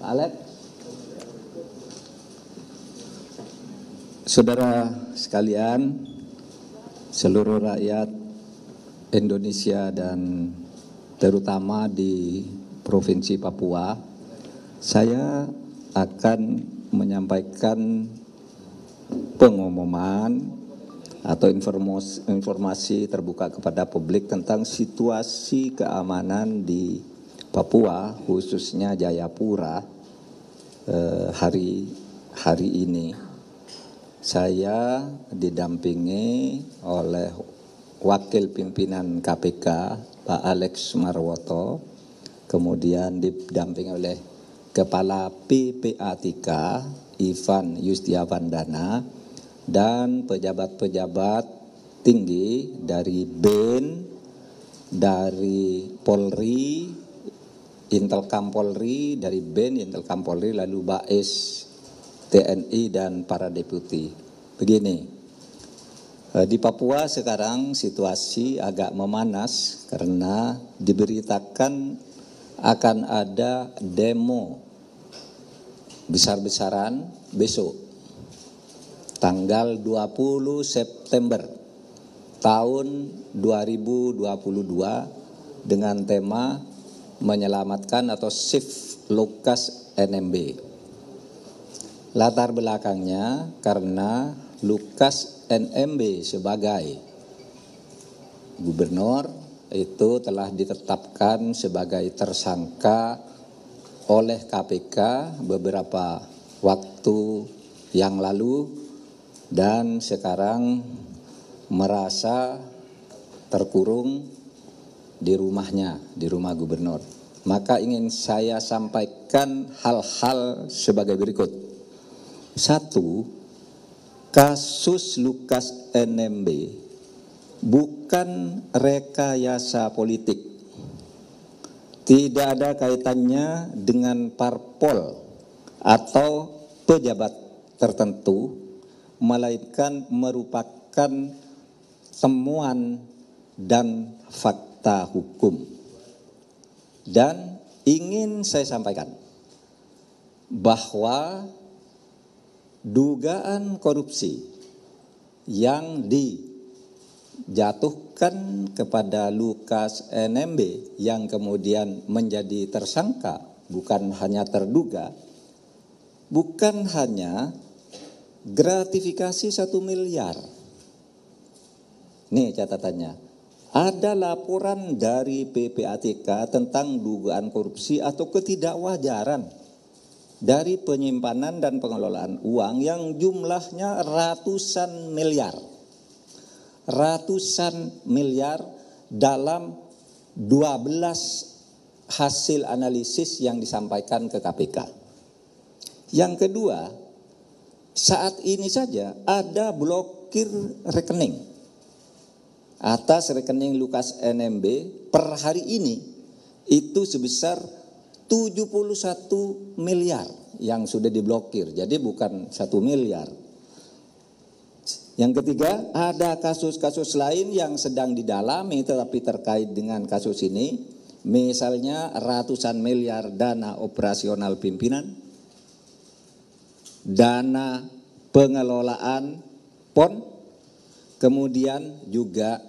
Alex. Saudara sekalian, seluruh rakyat Indonesia dan terutama di Provinsi Papua, saya akan menyampaikan pengumuman atau informasi terbuka kepada publik tentang situasi keamanan di Papua, khususnya Jayapura hari ini. Saya didampingi oleh Wakil Pimpinan KPK Pak Alex Marwoto, kemudian didampingi oleh Kepala PPATK Ivan Yustiavandana, dan pejabat-pejabat tinggi dari BEN, dari Polri, Intelkam Polri, dari BEN, Intelkam Polri, lalu BAES, TNI, dan para deputi. Begini, di Papua sekarang situasi agak memanas karena diberitakan akan ada demo besar-besaran besok, tanggal 20 September tahun 2022 dengan tema menyelamatkan atau Save Lukas NMB. Latar belakangnya karena Lukas NMB sebagai gubernur itu telah ditetapkan sebagai tersangka oleh KPK beberapa waktu yang lalu dan sekarang merasa terkurung di rumahnya, di rumah gubernur. Maka ingin saya sampaikan hal-hal sebagai berikut. 1. Kasus Lukas NMB bukan rekayasa politik. Tidak ada kaitannya dengan parpol atau pejabat tertentu, melainkan merupakan temuan dan fakta hukum. Dan ingin saya sampaikan bahwa dugaan korupsi yang dijatuhkan kepada Lukas NMB yang kemudian menjadi tersangka, bukan hanya terduga, bukan hanya gratifikasi 1 miliar. Nih catatannya, ada laporan dari PPATK tentang dugaan korupsi atau ketidakwajaran dari penyimpanan dan pengelolaan uang yang jumlahnya ratusan miliar dalam 12 hasil analisis yang disampaikan ke KPK. Yang kedua, saat ini saja ada blokir rekening atas rekening Lukas NMB per hari ini itu sebesar 71 miliar yang sudah diblokir. Jadi bukan 1 miliar. Yang ketiga, ada kasus-kasus lain yang sedang didalami tetapi terkait dengan kasus ini. Misalnya ratusan miliar dana operasional pimpinan, dana pengelolaan PON, kemudian juga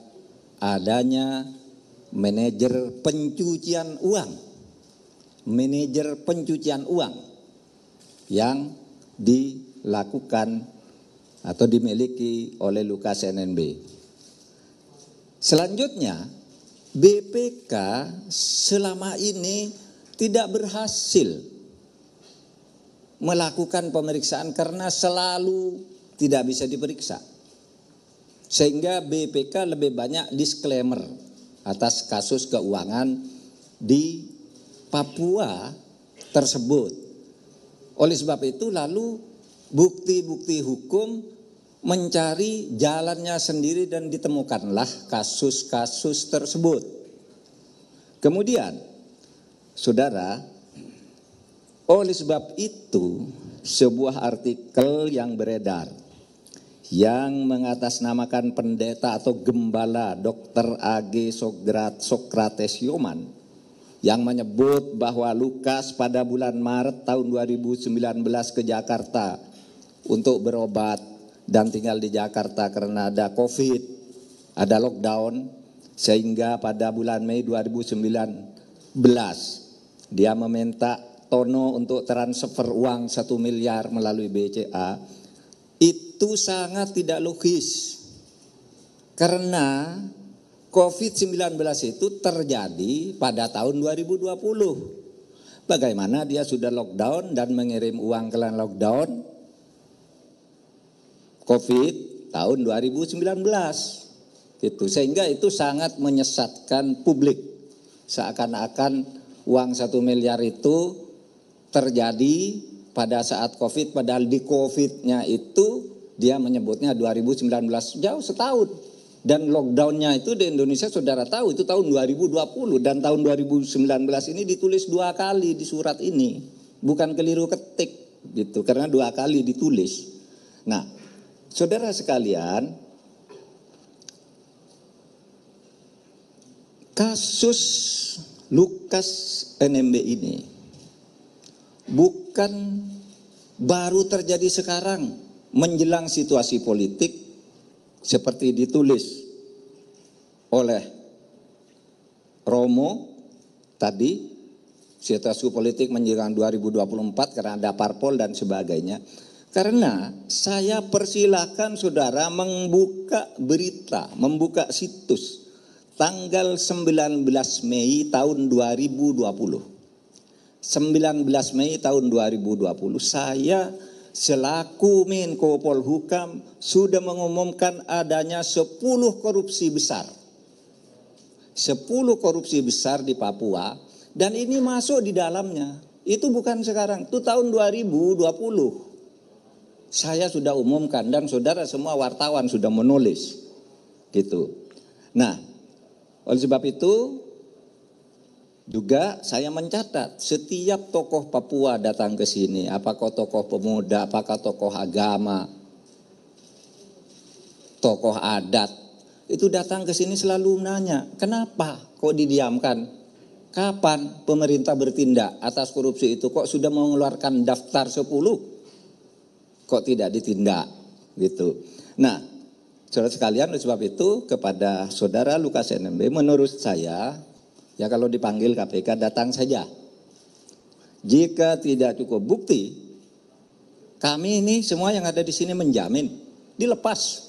adanya manajer pencucian uang yang dilakukan atau dimiliki oleh Lukas NMB. Selanjutnya, BPK selama ini tidak berhasil melakukan pemeriksaan karena selalu tidak bisa diperiksa. Sehingga BPK lebih banyak disclaimer atas kasus keuangan di Papua tersebut. Oleh sebab itu lalu bukti-bukti hukum mencari jalannya sendiri dan ditemukanlah kasus-kasus tersebut. Kemudian, saudara, oleh sebab itu sebuah artikel yang beredar yang mengatasnamakan pendeta atau gembala Dr. A.G. Sokrates Yoman yang menyebut bahwa Lukas pada bulan Maret tahun 2019 ke Jakarta untuk berobat dan tinggal di Jakarta karena ada COVID, ada lockdown, sehingga pada bulan Mei 2019 dia meminta Tono untuk transfer uang 1 miliar melalui BCA. Itu sangat tidak logis karena COVID-19 itu terjadi pada tahun 2020. Bagaimana dia sudah lockdown dan mengirim uang ke lockdown COVID tahun 2019. Gitu. Sehingga itu sangat menyesatkan publik. Seakan-akan uang 1 miliar itu terjadi pada saat COVID, padahal di COVID-nya itu dia menyebutnya 2019, jauh setahun. Dan lockdownnya itu di Indonesia saudara tahu itu tahun 2020 dan tahun 2019 ini ditulis 2 kali di surat ini. Bukan keliru ketik gitu, karena 2 kali ditulis. Nah, saudara sekalian, kasus Lukas NMB ini bukan baru terjadi sekarang menjelang situasi politik seperti ditulis oleh Romo tadi, situasi politik menjelang 2024 karena ada parpol dan sebagainya. Karena saya persilahkan saudara membuka berita, membuka situs tanggal 19 Mei tahun 2020. 19 Mei tahun 2020 saya selaku Menko Polhukam sudah mengumumkan adanya 10 korupsi besar. 10 korupsi besar di Papua dan ini masuk di dalamnya. Itu bukan sekarang, itu tahun 2020. Saya sudah umumkan dan saudara semua wartawan sudah menulis. Gitu. Nah, oleh sebab itu juga saya mencatat setiap tokoh Papua datang ke sini, apakah tokoh pemuda, apakah tokoh agama, tokoh adat, itu datang ke sini selalu nanya, kenapa kok didiamkan? Kapan pemerintah bertindak atas korupsi itu? Kok sudah mengeluarkan daftar 10? Kok tidak ditindak? Gitu. Nah, saudara sekalian, oleh sebab itu kepada saudara Lukas NMB, menurut saya, ya kalau dipanggil KPK datang saja. Jika tidak cukup bukti, kami ini semua yang ada di sini menjamin dilepas.